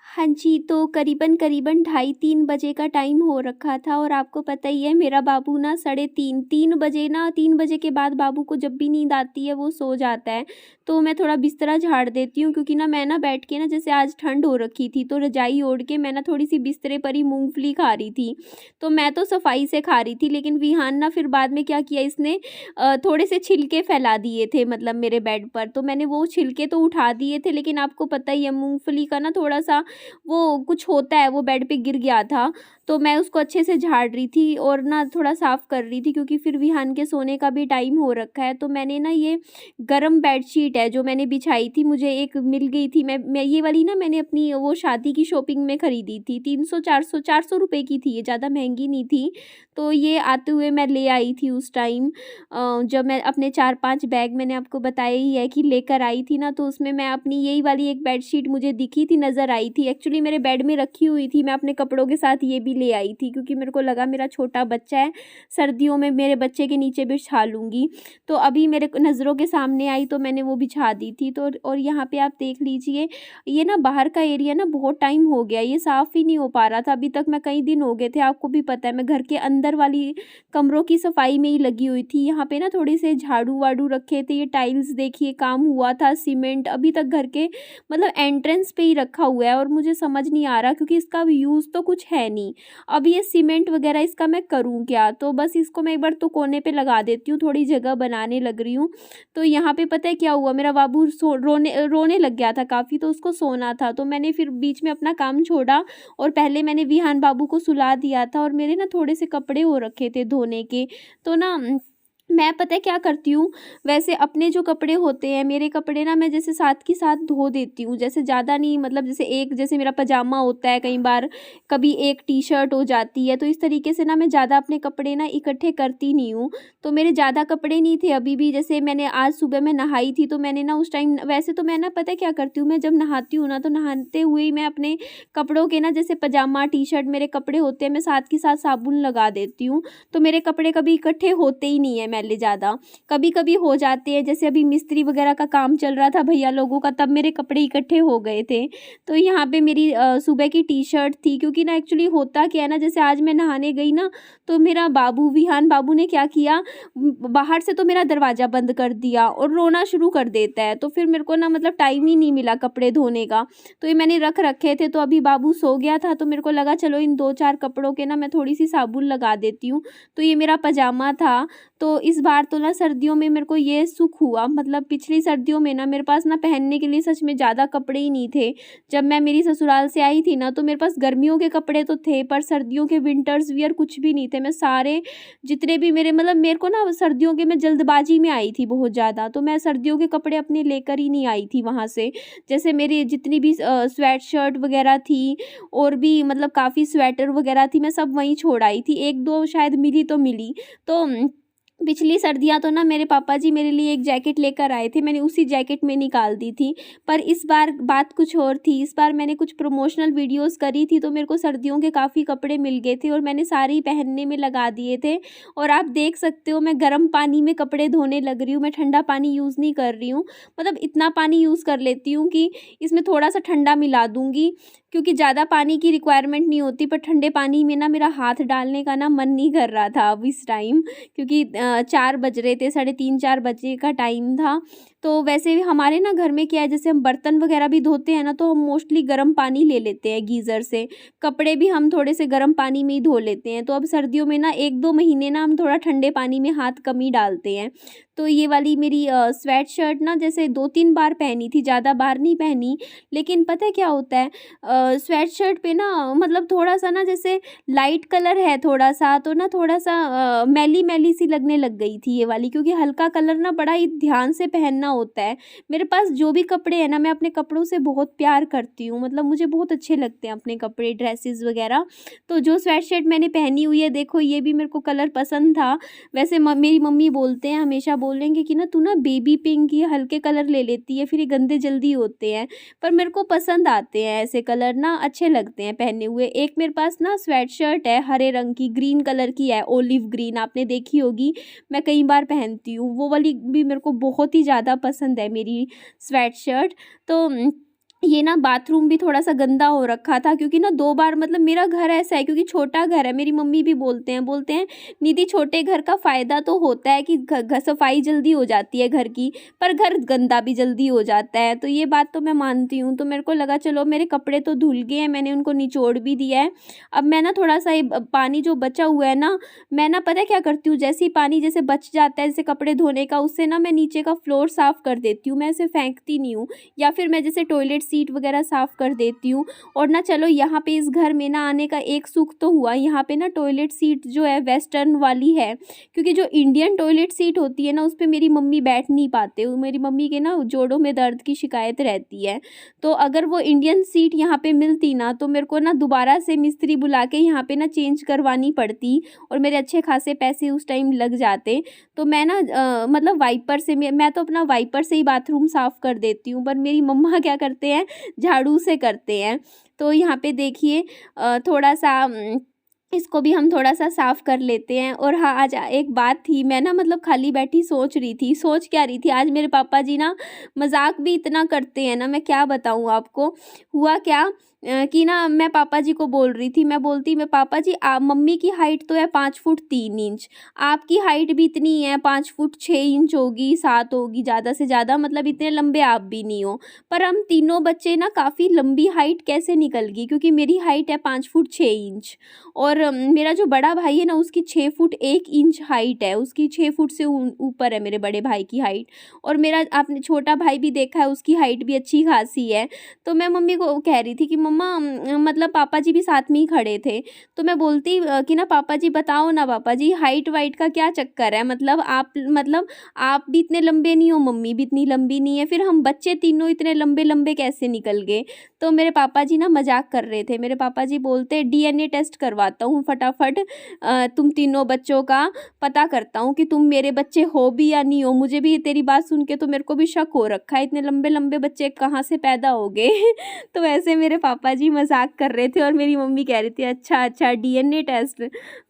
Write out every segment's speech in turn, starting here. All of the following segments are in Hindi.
हाँ जी, तो करीबन-करीबन ढाई 3 बजे का टाइम हो रखा था और आपको पता ही है मेरा बाबू ना साढ़े 3 बजे ना 3 बजे के बाद बाबू को जब भी नींद आती है वो सो जाता है। तो मैं थोड़ा बिस्तरा झाड़ देती हूँ क्योंकि ना मैं ना बैठ के ना जैसे आज ठंड हो रखी थी तो रज़ाई ओढ़ के मैं ना थोड़ी-सी बिस्तरे पर ही मूँगफली खा रही थी। तो मैं तो सफाई से खा रही थी लेकिन विहान ना फिर बाद में क्या किया इसने थोड़े से छिलके फैला दिए थे मतलब मेरे बेड पर। तो मैंने वो छिलके तो उठा दिए थे लेकिन आपको पता ही है मूँगफली का ना थोड़ा-सा वो कुछ होता है वो बेड पे गिर गया था, तो मैं उसको अच्छे से झाड़ रही थी और ना थोड़ा साफ़ कर रही थी क्योंकि फिर विहान के सोने का भी टाइम हो रखा है। तो मैंने ना ये गरम बेडशीट है जो मैंने बिछाई थी, मुझे एक मिल गई थी। मैं ये वाली ना मैंने अपनी वो शादी की शॉपिंग में खरीदी थी। 300 400 रुपए की थी ये, ज़्यादा महँगी नहीं थी। तो ये आते हुए मैं ले आई थी उस टाइम जब मैं अपने 4-5 बैग मैंने आपको बताया ही है कि लेकर आई थी ना, तो उसमें मैं अपनी यही वाली एक बेडशीट मुझे दिखी थी, नज़र आई थी। एक्चुअली मेरे बेड में रखी हुई थी, मैं अपने कपड़ों के साथ ये भी ले आई थी क्योंकि मेरे को लगा मेरा छोटा बच्चा है, सर्दियों में मेरे बच्चे के नीचे बिछा लूँगी। तो अभी मेरे को नज़रों के सामने आई तो मैंने वो बिछा दी थी। तो और यहाँ पे आप देख लीजिए, ये ना बाहर का एरिया ना बहुत टाइम हो गया, ये साफ़ ही नहीं हो पा रहा था। अभी तक मैं कई दिन हो गए थे, आपको भी पता है मैं घर के अंदर वाली कमरों की सफाई में ही लगी हुई थी। यहाँ पे ना थोड़े से झाड़ू-वाड़ू रखे थे, ये टाइल्स देखिए काम हुआ था, सीमेंट अभी तक घर के मतलब एंट्रेंस पे ही रखा हुआ है और मुझे समझ नहीं आ रहा क्योंकि इसका यूज़ तो कुछ है नहीं। अब ये सीमेंट वगैरह इसका मैं करूँ क्या? तो बस इसको मैं एक बार तो कोने पे लगा देती हूँ, थोड़ी जगह बनाने लग रही हूँ। तो यहाँ पे पता है क्या हुआ, मेरा बाबू रोने रोने लग गया था काफ़ी, तो उसको सोना था। तो मैंने फिर बीच में अपना काम छोड़ा और पहले मैंने विहान बाबू को सुला दिया था और मेरे ना थोड़े से कपड़े हो रखे थे धोने के। तो ना मैं पता है क्या करती हूँ, वैसे अपने जो कपड़े होते हैं, मेरे कपड़े ना मैं जैसे साथ के साथ धो देती हूँ। जैसे ज़्यादा नहीं, मतलब जैसे मेरा पजामा होता है कई बार, कभी एक टी-शर्ट हो जाती है, तो इस तरीके से ना मैं ज़्यादा अपने कपड़े ना इकट्ठे करती नहीं हूँ। तो मेरे ज़्यादा कपड़े नहीं थे अभी भी, जैसे मैंने आज सुबह में नहाई थी तो मैंने ना उस टाइम, वैसे तो मैं ना पता है क्या करती हूँ, मैं जब नहाती हूँ ना तो नहाते हुए ही मैं अपने कपड़ों के ना जैसे पजामा, टी-शर्ट मेरे कपड़े होते हैं, मैं साथ के साथ साबुन लगा देती हूँ। तो मेरे कपड़े कभी इकट्ठे होते ही नहीं है मैले ज़्यादा। कभी-कभी हो जाते हैं, जैसे अभी मिस्त्री वगैरह का काम चल रहा था भैया लोगों का, तब मेरे कपड़े इकट्ठे हो गए थे। तो यहाँ पे मेरी सुबह की टी-शर्ट थी क्योंकि ना एक्चुअली होता क्या है ना, जैसे आज मैं नहाने गई ना तो मेरा बाबू, विहान बाबू ने क्या किया, बाहर से तो मेरा दरवाज़ा बंद कर दिया और रोना शुरू कर देता है। तो फिर मेरे को ना मतलब टाइम ही नहीं मिला कपड़े धोने का। तो ये मैंने रख रखे थे, तो अभी बाबू सो गया था तो मेरे को लगा चलो इन 2-4 कपड़ों के ना मैं थोड़ी-सी साबुन लगा देती हूँ। तो ये मेरा पजामा था, तो इस बार तो ना सर्दियों में मेरे को ये सुख हुआ, मतलब पिछली सर्दियों में ना मेरे पास ना पहनने के लिए सच में ज़्यादा कपड़े ही नहीं थे। जब मैं मेरी ससुराल से आई थी ना तो मेरे पास गर्मियों के कपड़े तो थे पर सर्दियों के विंटर्स वियर कुछ भी नहीं थे। मैं सारे जितने भी मेरे, मतलब मेरे को ना सर्दियों के, मैं जल्दबाजी में आई थी बहुत ज़्यादा, तो मैं सर्दियों के कपड़े अपने लेकर ही नहीं आई थी वहाँ से। जैसे मेरी जितनी भी स्वेट शर्ट वगैरह थी और भी मतलब काफ़ी स्वेटर वगैरह थी, मैं सब वहीं छोड़ आई थी। 1-2 शायद मिली तो मिली। तो पिछली सर्दियाँ तो ना मेरे पापा जी मेरे लिए एक जैकेट लेकर आए थे, मैंने उसी जैकेट में निकाल दी थी। पर इस बार बात कुछ और थी, इस बार मैंने कुछ प्रमोशनल वीडियोज़ करी थी तो मेरे को सर्दियों के काफ़ी कपड़े मिल गए थे और मैंने सारे ही पहनने में लगा दिए थे। और आप देख सकते हो मैं गर्म पानी में कपड़े धोने लग रही हूँ, मैं ठंडा पानी यूज़ नहीं कर रही हूँ। मतलब इतना पानी यूज़ कर लेती हूँ कि इसमें थोड़ा-सा ठंडा मिला दूँगी क्योंकि ज़्यादा पानी की रिक्वायरमेंट नहीं होती, पर ठंडे पानी में ना मेरा हाथ डालने का ना मन नहीं कर रहा था अब इस टाइम, क्योंकि 4 बज रहे थे, साढ़े 3-4 बजे का टाइम था। तो वैसे भी हमारे ना घर में क्या है, जैसे हम बर्तन वगैरह भी धोते हैं ना तो हम मोस्टली गर्म पानी ले लेते हैं गीज़र से। कपड़े भी हम थोड़े से गर्म पानी में ही धो लेते हैं। तो अब सर्दियों में ना 1-2 महीने ना हम थोड़ा ठंडे पानी में हाथ कम ही डालते हैं। तो ये वाली मेरी स्वेट शर्ट ना जैसे 2-3 बार पहनी थी, ज़्यादा बार नहीं पहनी। लेकिन पता है क्या होता है, स्वेट शर्ट पे ना मतलब थोड़ा-सा ना जैसे लाइट कलर है थोड़ा-सा, तो ना थोड़ा-सा मैली-मैली सी लगने लग गई थी ये वाली, क्योंकि हल्का कलर ना बड़ा ही ध्यान से पहनना होता है। मेरे पास जो भी कपड़े हैं ना, मैं अपने कपड़ों से बहुत प्यार करती हूँ, मतलब मुझे बहुत अच्छे लगते हैं अपने कपड़े, ड्रेसेस वगैरह। तो जो स्वेट शर्ट मैंने पहनी हुई है देखो, ये भी मेरे को कलर पसंद था। वैसे मेरी मम्मी बोलते हैं, हमेशा बोलेंगे कि ना तू ना बेबी पिंक ये हल्के कलर ले लेती है, फिर ये गंदे जल्दी होते हैं। पर मेरे को पसंद आते हैं ऐसे कलर, ना अच्छे लगते हैं पहने हुए। एक मेरे पास ना स्वेट शर्ट है हरे रंग की, ग्रीन कलर की है, ओलिव ग्रीन, आपने देखी होगी, मैं कई बार पहनती हूँ। वो वाली भी मेरे को बहुत ही ज़्यादा पसंद है मेरी स्वेट शर्ट। तो ये ना बाथरूम भी थोड़ा-सा गंदा हो रखा था, क्योंकि ना 2 बार मतलब मेरा घर ऐसा है, क्योंकि छोटा घर है, मेरी मम्मी भी बोलते हैं, "निधि, छोटे घर का फ़ायदा तो होता है कि घ घ सफाई जल्दी हो जाती है घर की, पर घर गंदा भी जल्दी हो जाता है।" तो ये बात तो मैं मानती हूँ। तो मेरे को लगा चलो मेरे कपड़े तो धुल गए हैं, मैंने उनको निचोड़ भी दिया है। अब मैं ना थोड़ा-सा ये पानी जो बचा हुआ है ना, मैं ना पता है क्या करती हूँ, जैसे ही पानी जैसे बच जाता है जैसे कपड़े धोने का, उससे ना मैं नीचे का फ्लोर साफ़ कर देती हूँ, मैं ऐसे फेंकती नहीं हूँ। या फिर मैं जैसे टॉयलेट सीट वगैरह साफ़ कर देती हूँ। और ना चलो यहाँ पे इस घर में ना आने का एक सुख तो हुआ, यहाँ पे ना टॉयलेट सीट जो है वेस्टर्न वाली है, क्योंकि जो इंडियन टॉयलेट सीट होती है ना उस पे मेरी मम्मी बैठ नहीं पाते, मेरी मम्मी के ना जोड़ों में दर्द की शिकायत रहती है। तो अगर वो इंडियन सीट यहाँ पे मिलती ना तो मेरे को ना दोबारा से मिस्त्री बुला के यहाँ पे ना चेंज करवानी पड़ती, और मेरे अच्छे खासे पैसे उस टाइम लग जाते। तो मैं ना मतलब वाइपर से, मैं तो अपना वाइपर से ही बाथरूम साफ़ कर देती हूँ, पर मेरी मम्मा क्या करते हैं, झाड़ू से करते हैं। तो यहाँ पे देखिए थोड़ा-सा इसको भी हम थोड़ा-सा साफ़ कर लेते हैं। और हाँ, आज एक बात थी, मैं ना मतलब खाली बैठी सोच रही थी, सोच क्या रही थी, आज मेरे पापा जी ना मज़ाक भी इतना करते हैं ना, मैं क्या बताऊँ आपको। हुआ क्या कि ना मैं पापा जी को बोल रही थी, मैं बोलती मैं, "पापा जी, आप, मम्मी की हाइट तो है 5 फुट 3 इंच, आपकी हाइट भी इतनी ही है, 5 फुट 6 इंच होगी, 7 होगी ज़्यादा से ज़्यादा, मतलब इतने लंबे आप भी नहीं हो। पर हम तीनों बच्चे ना काफ़ी लंबी हाइट कैसे निकल गई, क्योंकि मेरी हाइट है 5 फुट 6 इंच, और मेरा जो बड़ा भाई है ना उसकी 6 फुट 1 इंच हाइट है, उसकी 6 फुट से ऊपर है मेरे बड़े भाई की हाइट। और मेरा आपने छोटा भाई भी देखा है, उसकी हाइट भी अच्छी खासी है। तो मैं मम्मी को कह रही थी कि मम्मा, मतलब पापा जी भी साथ में ही खड़े थे। तो मैं बोलती कि ना, "पापा जी बताओ ना, पापा जी हाइट वाइट का क्या चक्कर है, मतलब आप भी इतने लंबे नहीं हो, मम्मी भी इतनी लंबी नहीं है, फिर हम बच्चे तीनों इतने लंबे-लंबे कैसे निकल गए?" तो मेरे पापा जी ना मज़ाक कर रहे थे, मेरे पापा जी बोलते, "डीएनए टेस्ट करवाता हूँ फटाफट, तुम तीनों बच्चों का पता करता हूँ कि तुम मेरे बच्चे हो भी या नहीं हो। मुझे भी तेरी बात सुन के तो मेरे को भी शक हो रखा है, इतने लंबे-लंबे बच्चे कहाँ से पैदा हो गए?" तो ऐसे मेरे पापा जी मज़ाक कर रहे थे और मेरी मम्मी कह रही थी, "अच्छा, अच्छा, डीएनए टेस्ट।"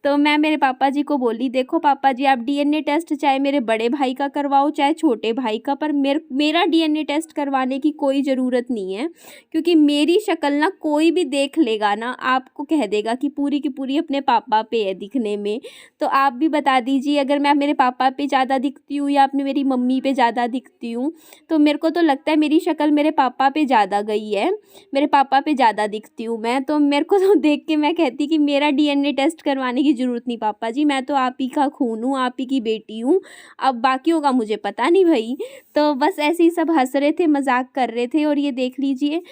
तो मैं मेरे पापा जी को बोली, "देखो पापा जी, आप डीएनए टेस्ट चाहे मेरे बड़े भाई का करवाओ, चाहे छोटे भाई का, पर मेरा डीएनए टेस्ट करवाने की कोई ज़रूरत नहीं है, क्योंकि मेरी शक्ल ना कोई भी देख लेगा ना, आपको कह देगा कि पूरी की पूरी अपने पापा पे है दिखने में। तो आप भी बता दीजिए, अगर मैं मेरे पापा पे ज़्यादा दिखती हूँ या अपनी मेरी मम्मी पे ज़्यादा दिखती हूँ?" तो मेरे को तो लगता है मेरी शक्ल मेरे पापा पे ज़्यादा गई है, मेरे पापा पे ज़्यादा दिखती हूँ मैं। तो मेरे को तो देख के मैं कहती कि मेरा डीएनए टेस्ट करवाने की ज़रूरत नहीं पापा जी, मैं तो आप ही का खून हूँ, आप ही की बेटी हूँ, अब बाकियों का मुझे पता नहीं भई। तो बस ऐसे ही सब हँस रहे थे, मज़ाक कर रहे थे। और ये देख लीजिए,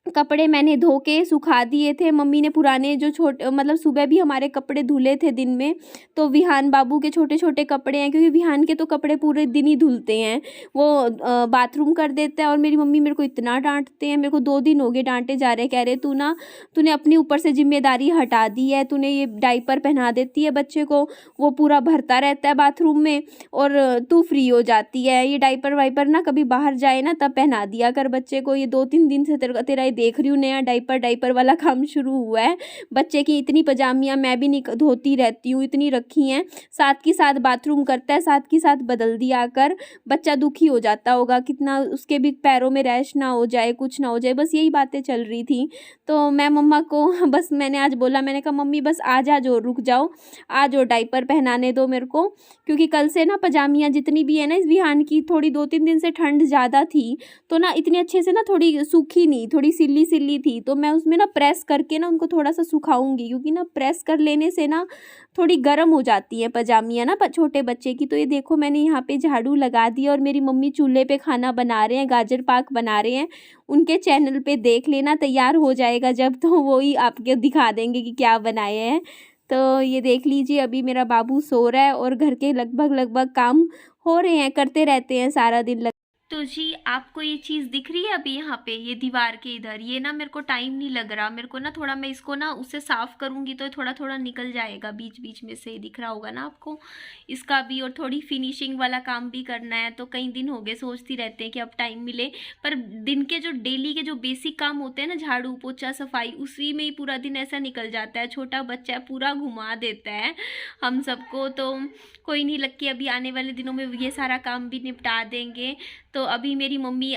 कपड़े मैंने धो के सुखा दिए थे, मम्मी ने पुराने जो मतलब सुबह भी हमारे कपड़े धुले थे दिन में, तो विहान बाबू के छोटे-छोटे कपड़े हैं, क्योंकि विहान के तो कपड़े पूरे दिन ही धुलते हैं, वो बाथरूम कर देता है। और मेरी मम्मी मेरे को इतना डाँटते हैं, मेरे को 2 दिन हो गए डाँटे जा रहे, कह रहे, तूने अपने ऊपर से ज़िम्मेदारी हटा दी है, तूने ये डायपर पहना देती है बच्चे को, वो पूरा भरता रहता है बाथरूम में, और तू फ्री हो जाती है, ये डायपर वाइपर ना कभी बाहर जाए ना तब पहना दिया कर बच्चे को, ये 2-3 दिन से तेरा ये देख रही हूँ नया डायपर वाला काम शुरू हुआ है, बच्चे की इतनी पजामियाँ मैं भी धोती रहती हूँ, इतनी रखी हैं, साथ के साथ बाथरूम करता है, साथ के साथ बदल दिया कर, बच्चा दुखी हो जाता होगा कितना, उसके भी पैरों में रैश ना हो जाए, कुछ ना हो जाए, बस यही बातें चल रही थी। तो मैं मम्मा को बस मैंने आज बोला, मैंने कहा, "मम्मी बस आज जो रुक जाओ, आज डायपर पहनाने दो मेरे को, क्योंकि कल से ना पजामियाँ जितनी भी है ना इस विहान की, थोड़ी 2-3 दिन से ठंड ज़्यादा थी, तो ना इतने अच्छे से ना थोड़ी सूखी नहीं, थोड़ी सिल्ली-सिल्ली थी, तो मैं उसमें ना प्रेस करके ना उनको थोड़ा-सा सुखाऊँगी, क्योंकि ना प्रेस कर लेने से ना थोड़ी गर्म हो जाती हैं पजामियाँ ना छोटे बच्चे की।" तो ये देखो मैंने यहाँ पे झाड़ू लगा दिया, और मेरी मम्मी चूल्हे पे खाना बना रहे हैं, गाजर पाक बना रहे हैं, उनके चैनल पे देख लेना, तैयार हो जाएगा जब तो वो ही आपको दिखा देंगे कि क्या बनाए हैं। तो ये देख लीजिए, अभी मेरा बाबू सो रहा है और घर के लगभग-लगभग काम हो रहे हैं, करते रहते हैं सारा दिन तो जी, आपको ये चीज़ दिख रही है अभी यहाँ पे, ये दीवार के इधर, ये ना मेरे को टाइम नहीं लग रहा, मेरे को ना थोड़ा, मैं इसको ना उससे साफ़ करूँगी तो थोड़ा थोड़ा निकल जाएगा बीच बीच में से, दिख रहा होगा ना आपको इसका भी। और थोड़ी फिनिशिंग वाला काम भी करना है, तो कई दिन हो गए सोचती रहते हैं कि अब टाइम मिले, पर दिन के जो डेली के जो बेसिक काम होते हैं ना, झाड़ू पोछा सफाई, उसी में ही पूरा दिन ऐसा निकल जाता है। छोटा बच्चा है, पूरा घुमा देता है हम सबको। तो कोई नहीं, लग के अभी आने वाले दिनों में ये सारा काम भी निपटा देंगे। तो तो अभी मेरी मम्मी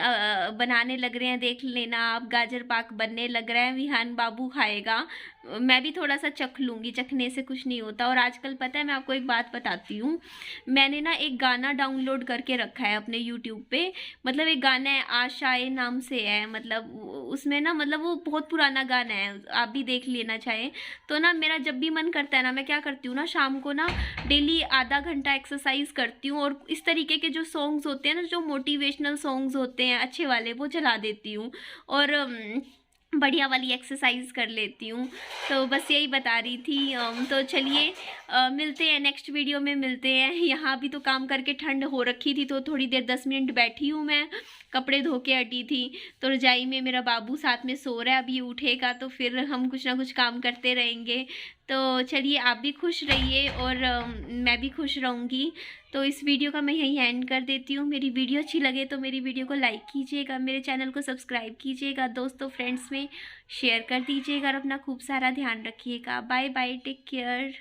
बनाने लग रहे हैं, देख लेना आप, गाजर पाक बनने लग रहा है, विहान बाबू खाएगा। मैं भी थोड़ा सा चख लूँगी, चखने से कुछ नहीं होता। और आजकल पता है, मैं आपको एक बात बताती हूँ, मैंने ना एक गाना डाउनलोड करके रखा है अपने यूट्यूब पे। मतलब एक गाना है, आशाएं नाम से है, मतलब उसमें ना, मतलब वो बहुत पुराना गाना है, आप भी देख लेना चाहें तो ना। मेरा जब भी मन करता है ना, मैं क्या करती हूँ ना, शाम को ना डेली आधा घंटा एक्सरसाइज करती हूँ, और इस तरीके के जो सॉन्ग्स होते हैं ना, जो मोटिवेशनल सॉन्ग्स होते हैं अच्छे वाले, वो चला देती हूँ और बढ़िया वाली एक्सरसाइज कर लेती हूँ। तो बस यही बता रही थी। तो चलिए मिलते हैं नेक्स्ट वीडियो में, मिलते हैं। यहाँ भी तो काम करके ठंड हो रखी थी, तो थोड़ी देर 10 मिनट बैठी हूँ मैं, कपड़े धो के हटी थी। तो रजाई में मेरा बाबू साथ में सो रहा है, अभी उठेगा तो फिर हम कुछ ना कुछ काम करते रहेंगे। तो चलिए, आप भी खुश रहिए और मैं भी खुश रहूँगी। तो इस वीडियो का मैं यहीं एंड कर देती हूँ। मेरी वीडियो अच्छी लगे तो मेरी वीडियो को लाइक कीजिएगा, मेरे चैनल को सब्सक्राइब कीजिएगा, दोस्तों फ्रेंड्स में शेयर कर दीजिएगा, और अपना खूब सारा ध्यान रखिएगा। Bye bye, take care.